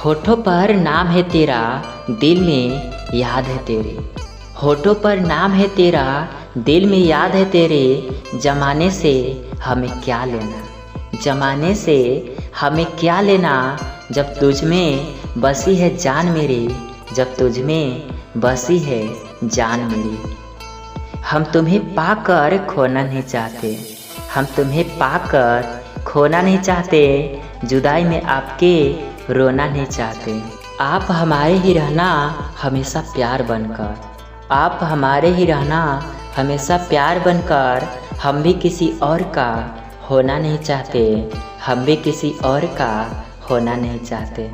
होठों पर नाम है तेरा, दिल में याद है तेरे। होठों पर नाम है तेरा, दिल में याद है तेरे। जमाने से हमें क्या लेना, जमाने से हमें क्या लेना। जब तुझ में बसी है जान मेरी, जब तुझ में बसी है जान मेरी। हम तुम्हें पाकर खोना नहीं चाहते, हम तुम्हें पाकर खोना नहीं चाहते। जुदाई में आपके रोना नहीं चाहते। आप हमारे ही रहना हमेशा प्यार बनकर, आप हमारे ही रहना हमेशा प्यार बनकर। हम भी किसी और का होना नहीं चाहते, हम भी किसी और का होना नहीं चाहते।